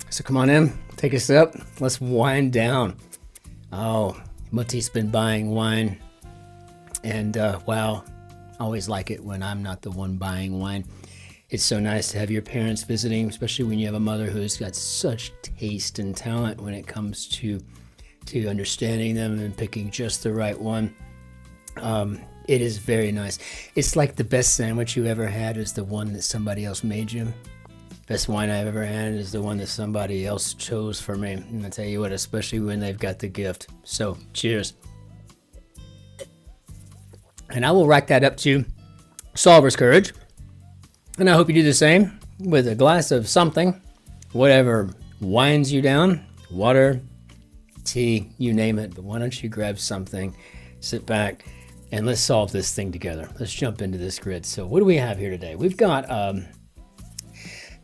So come on in, take a sip. Let's wind down. Oh, Muti's been buying wine. And wow, always like it when I'm not the one buying wine. It's so nice to have your parents visiting, especially when you have a mother who's got such taste and talent when it comes to understanding them and picking just the right one. It is very nice. It's like the best sandwich you ever had is the one that somebody else made you. Best wine I've ever had is the one that somebody else chose for me. And I tell you what, especially when they've got the gift. So, cheers. And I will rack that up to Solver's Courage. And I hope you do the same with a glass of something, whatever winds you down, water, tea, you name it. But why don't you grab something, sit back, and let's solve this thing together. Let's jump into this grid. So what do we have here today? We've got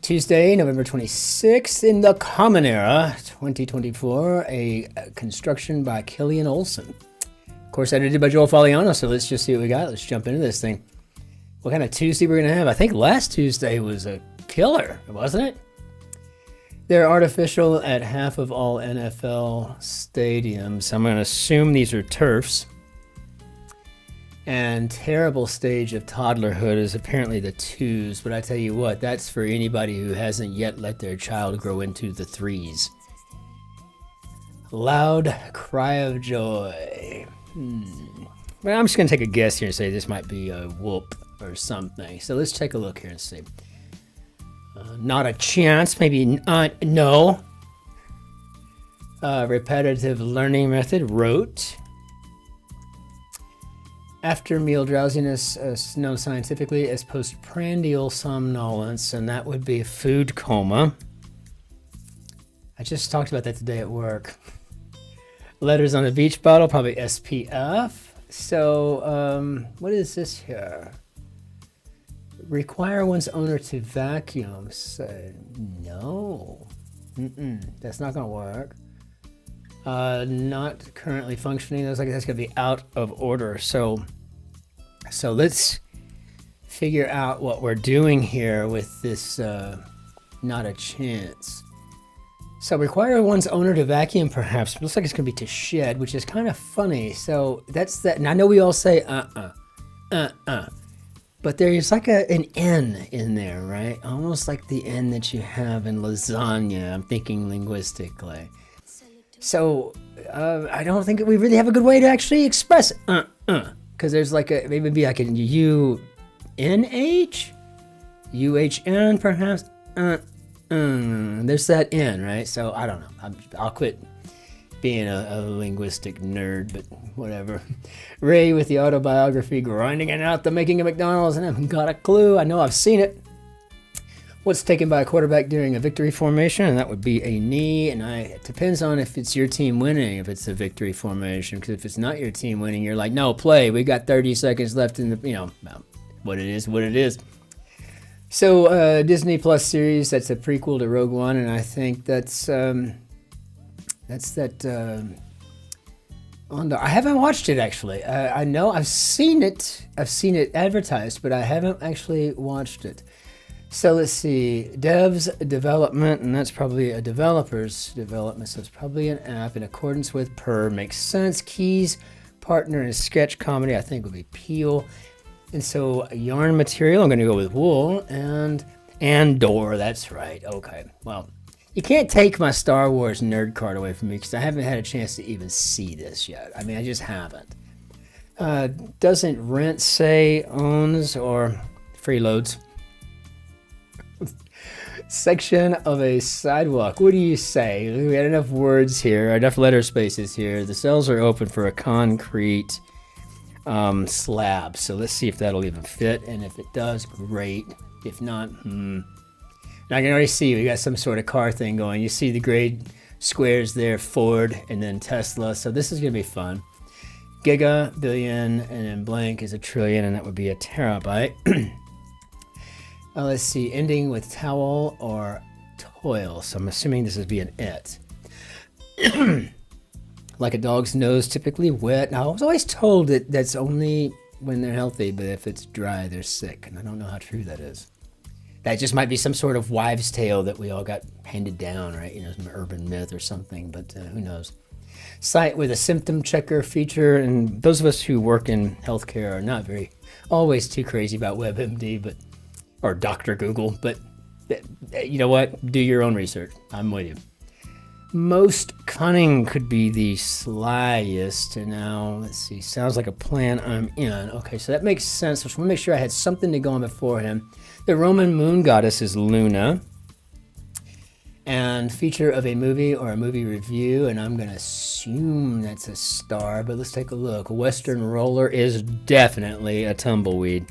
Tuesday, November 26th in the Common Era, 2024, a construction by Killian Olson. Of course, edited by Joel Faliano, so let's just see what we got. Let's jump into this thing. What kind of Tuesday we're going to have? I think last Tuesday was a killer, wasn't it? They're artificial at half of all NFL stadiums. I'm going to assume these are turfs. And terrible stage of toddlerhood is apparently the 2s, but I tell you what, that's for anybody who hasn't yet let their child grow into the 3s. Loud cry of joy. Well, I'm just going to take a guess here and say this might be a whoop or something. So let's take a look here and see. Not a chance, maybe no. Repetitive learning method, rote. After meal drowsiness, known scientifically as postprandial somnolence, and that would be food coma. I just talked about that today at work. Letters on a beach bottle, probably SPF. So, what is this here? Require one's owner to vacuum. So, no. That's not going to work. Not currently functioning. Looks like that's going to be out of order. So let's figure out what we're doing here with this not a chance. So require one's owner to vacuum, perhaps. Looks like it's going to be to shed, which is kind of funny. So that's that. And I know we all say but there's like an N in there, right? Almost like the N that you have in lasagna. I'm thinking linguistically. So I don't think we really have a good way to actually express because there's like a maybe be like a UNH, UHN perhaps. There's that N, right? So I don't know. I'll quit being a linguistic nerd, but whatever. Ray with the autobiography, grinding it out, the making of McDonald's, and I haven't got a clue. I know I've seen it. What's taken by a quarterback during a victory formation? And that would be a knee. And it depends on if it's your team winning, if it's a victory formation. Because if it's not your team winning, you're like, no, play. We got 30 seconds left in the, what it is. So Disney Plus series, that's a prequel to Rogue One. And I think that's I haven't watched it, actually. I know I've seen it advertised, but I haven't actually watched it. So let's see, devs development, and that's probably a developer's development, so it's probably an app in accordance with per, makes sense. Keys, partner in sketch comedy, I think would be Peel. And so yarn material, I'm going to go with wool, and Andor, that's right, okay. Well, you can't take my Star Wars nerd card away from me because I haven't had a chance to even see this yet. I mean, I just haven't. Doesn't rent say owns or freeloads. Section of a sidewalk. What do you say? We had enough words here, enough letter spaces here. The cells are open for a concrete slab. So let's see if that'll even fit. And if it does, great. If not, Now I can already see we got some sort of car thing going. You see the gray squares there, Ford and then Tesla. So this is going to be fun. Giga, billion, and then blank is a trillion, and that would be a terabyte. Let's see, ending with towel or toil. So I'm assuming this would be an it. Like a dog's nose, typically wet. Now, I was always told that that's only when they're healthy, but if it's dry, they're sick. And I don't know how true that is. That just might be some sort of wives' tale that we all got handed down, right? You know, some urban myth or something, but who knows? Site with a symptom checker feature, and those of us who work in healthcare are not very always too crazy about WebMD, but or Dr. Google, but you know what? Do your own research. I'm with you. Most cunning could be the slyest. And now, let's see, sounds like a plan I'm in. Okay, so that makes sense. I just want to make sure I had something to go on before him. The Roman moon goddess is Luna. And feature of a movie or a movie review, and I'm going to assume that's a star, but let's take a look. Western Roller is definitely a tumbleweed.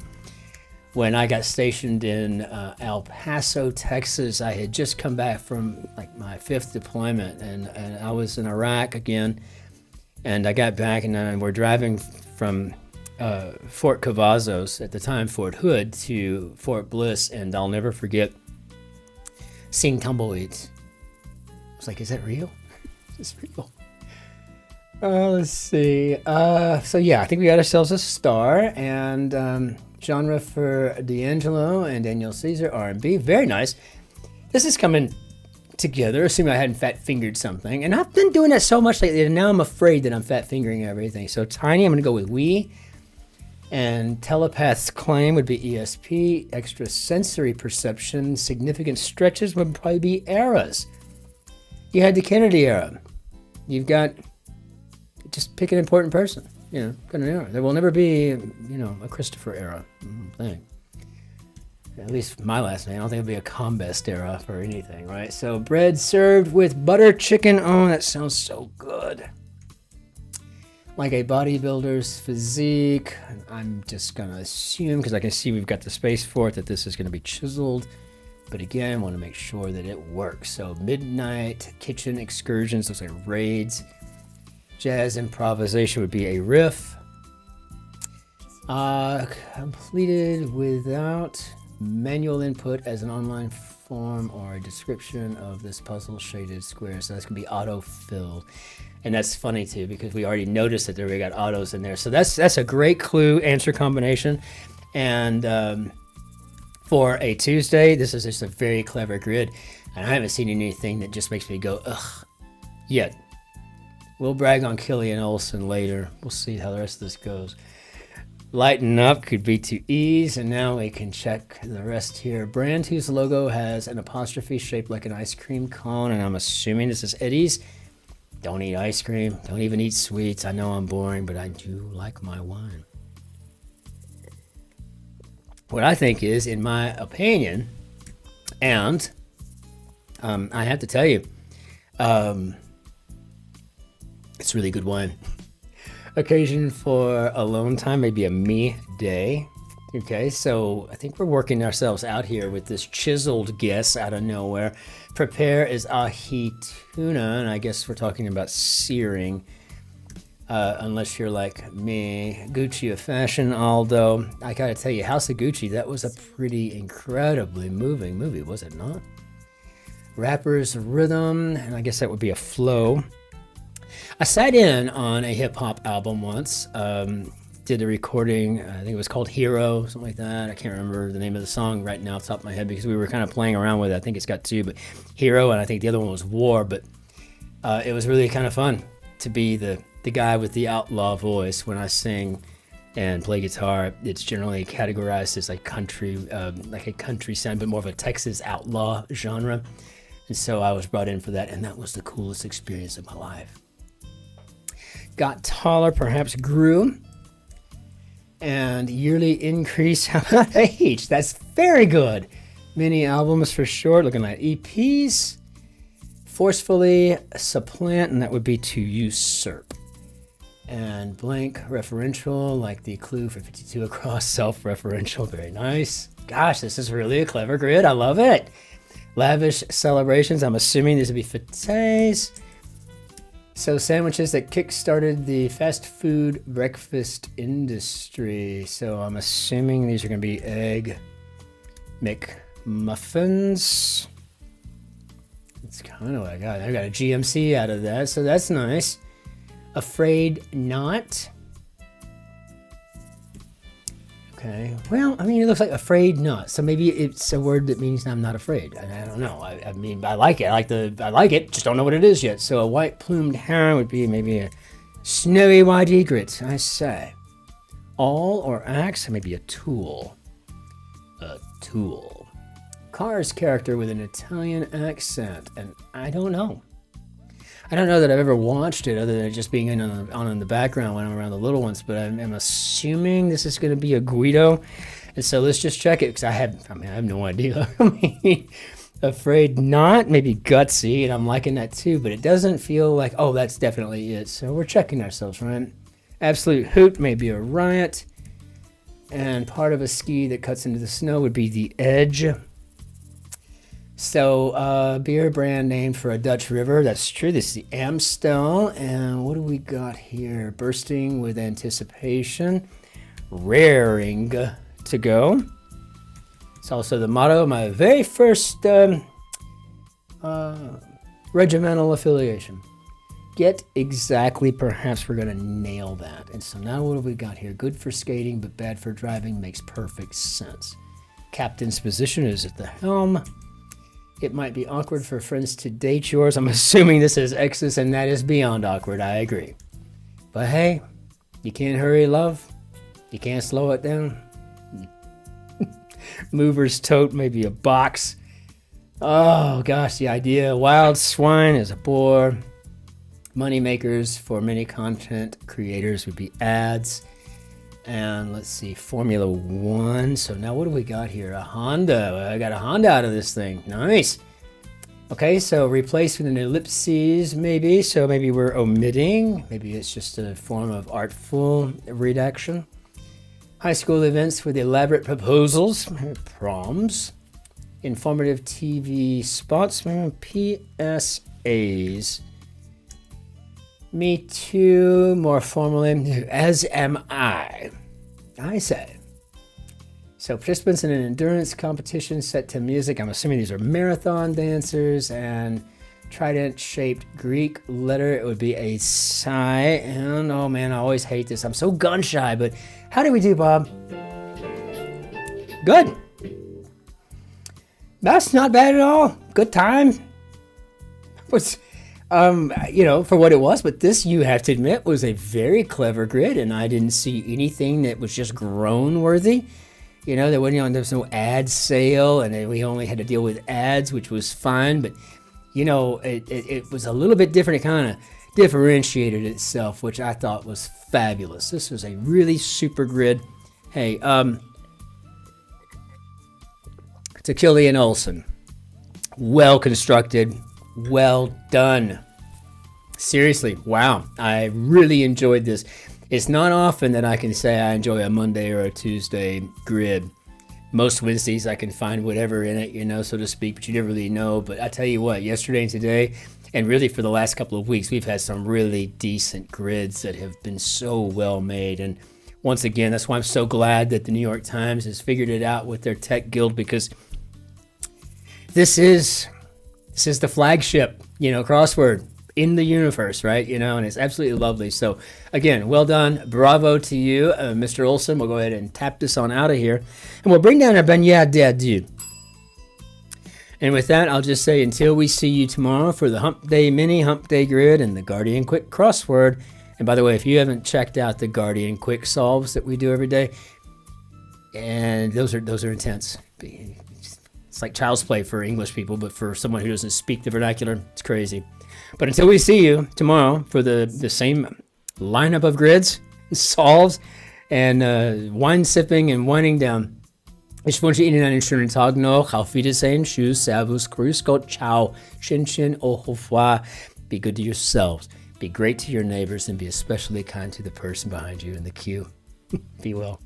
When I got stationed in El Paso, Texas, I had just come back from like my 5th deployment, and I was in Iraq again, and I got back, and we're driving from Fort Cavazos, at the time Fort Hood, to Fort Bliss, and I'll never forget seeing tumbleweeds. I was like, is that real? Is this real? Let's see. So yeah, I think we got ourselves a star, and genre for D'Angelo and Daniel Caesar, R&B. Very nice. This is coming together, assuming I hadn't fat fingered something. And I've been doing that so much lately, and now I'm afraid that I'm fat fingering everything. So Tiny, I'm going to go with we. And telepath's claim would be ESP. Extrasensory perception, significant stretches would probably be eras. You had the Kennedy era. You've got, just pick an important person. You know, got an era. There will never be, you know, a Christopher era thing. At least my last name. I don't think it'll be a Combest era for anything, right? So bread served with butter chicken. Oh, that sounds so good. Like a bodybuilder's physique. I'm just going to assume, because I can see we've got the space for it, that this is going to be chiseled. But again, I want to make sure that it works. So midnight kitchen excursions, looks like raids. Jazz improvisation would be a riff. Completed without manual input as an online form or a description of this puzzle shaded square. So that's going to be auto-filled. And that's funny too, because we already noticed that we got autos in there. So that's a great clue answer combination. And for a Tuesday, this is just a very clever grid. And I haven't seen anything that just makes me go, ugh, yet. We'll brag on Killian Olsen later. We'll see how the rest of this goes. Lighten up could be to ease, and now we can check the rest here. Brand whose logo has an apostrophe shaped like an ice cream cone, and I'm assuming this is Eddie's. Don't eat ice cream. Don't even eat sweets. I know I'm boring, but I do like my wine. What I think is, in my opinion, and I have to tell you, it's really good wine. Occasion for alone time, maybe a me day. Okay, so I think we're working ourselves out here with this chiseled guess out of nowhere. Prepare is ahi tuna, and I guess we're talking about searing. Unless you're like me. Gucci of fashion, Aldo. I gotta tell you, House of Gucci, that was a pretty incredibly moving movie, was it not? Rapper's rhythm, and I guess that would be a flow. I sat in on a hip-hop album once, did a recording, I think it was called Hero, something like that. I can't remember the name of the song right now off the top of my head because we were kind of playing around with it. I think it's got two, but Hero, and I think the other one was War, but it was really kind of fun to be the guy with the outlaw voice. When I sing and play guitar, it's generally categorized as like country, like a country sound, but more of a Texas outlaw genre. And so I was brought in for that, and that was the coolest experience of my life. Got taller, perhaps grew. And yearly increase, how about age? That's very good. Mini albums for short, looking like EPs. Forcefully supplant, and that would be to usurp. And blank referential, like the clue for 52 across, self-referential, very nice. Gosh, this is really a clever grid, I love it. Lavish celebrations, I'm assuming these would be fêtes. So sandwiches that kick-started the fast food breakfast industry. So I'm assuming these are going to be egg McMuffins. That's kind of what I got. I got a GMC out of that, so that's nice. Afraid not. Okay. Well, I mean, it looks like afraid not. So maybe it's a word that means I'm not afraid. I don't know. I mean, I like it. I like it. Just don't know what it is yet. So a white plumed heron would be maybe a snowy white egret. I say. All or axe, maybe a tool. A tool. Car's character with an Italian accent, and I don't know. I don't know that I've ever watched it other than just being on in the background when I'm around the little ones, but I'm assuming this is going to be a Guido. And so let's just check it because I have no idea. I mean, afraid not, maybe gutsy, and I'm liking that too, but it doesn't feel like, oh, that's definitely it. So we're checking ourselves, right? Absolute hoot, maybe a riot. And part of a ski that cuts into the snow would be the edge. So, beer brand name for a Dutch river. That's true. This is the Amstel. And what do we got here? Bursting with anticipation. Raring to go. It's also the motto of my very first regimental affiliation. Get exactly, perhaps we're going to nail that. And so now what have we got here? Good for skating, but bad for driving makes perfect sense. Captain's position is at the helm. It might be awkward for friends to date yours. I'm assuming this is X's, and that is beyond awkward. I agree. But hey, you can't hurry love. You can't slow it down. Mover's tote, maybe a box. Oh gosh, the idea. Wild swine is a bore. Money makers for many content creators would be ads. And let's see, Formula One. So now what do we got here? A Honda. I got a Honda out of this thing. Nice. Okay, so replace with an ellipses maybe. So maybe we're omitting. Maybe it's just a form of artful redaction. High school events with elaborate proposals. Proms. Informative TV spots. PSAs. Me too, more formally, as am I say. So participants in an endurance competition set to music. I'm assuming these are marathon dancers, and trident-shaped Greek letter. It would be a psi. And oh man, I always hate this. I'm so gun shy, but how do we do, Bob? Good. That's not bad at all. Good time. What's for what it was, but this, you have to admit, was a very clever grid, and I didn't see anything that was just groan worthy. There was no ad sale, and we only had to deal with ads, which was fine, but it was a little bit different. It kind of differentiated itself, which I thought was fabulous. This was a really super grid. Hey, to Killian Olson, well constructed. Well done. Seriously, wow. I really enjoyed this. It's not often that I can say I enjoy a Monday or a Tuesday grid. Most Wednesdays I can find whatever in it, so to speak, but you never really know. But I tell you what, yesterday and today, and really for the last couple of weeks, we've had some really decent grids that have been so well made. And once again, that's why I'm so glad that the New York Times has figured it out with their tech guild, because this is the flagship, crossword in the universe, right? And it's absolutely lovely. So again, well done. Bravo to you, Mr. Olson. We'll go ahead and tap this on out of here, and we'll bring down our Beignet d'adieu. And with that, I'll just say until we see you tomorrow for the Hump Day Mini, Hump Day Grid, and the Guardian Quick Crossword. And by the way, if you haven't checked out the Guardian Quick Solves that we do every day, and those are intense. It's like child's play for English people, but for someone who doesn't speak the vernacular, it's crazy. But until we see you tomorrow for the same lineup of grids, solves, and wine sipping and winding down, ich wünsche Ihnen einen schönen Tag noch. Auf Wiedersehen. Tschüss, Servus, Grüß Gott, Ciao, Cin-Cin, au revoir. Be good to yourselves. Be great to your neighbors, and be especially kind to the person behind you in the queue. Be well.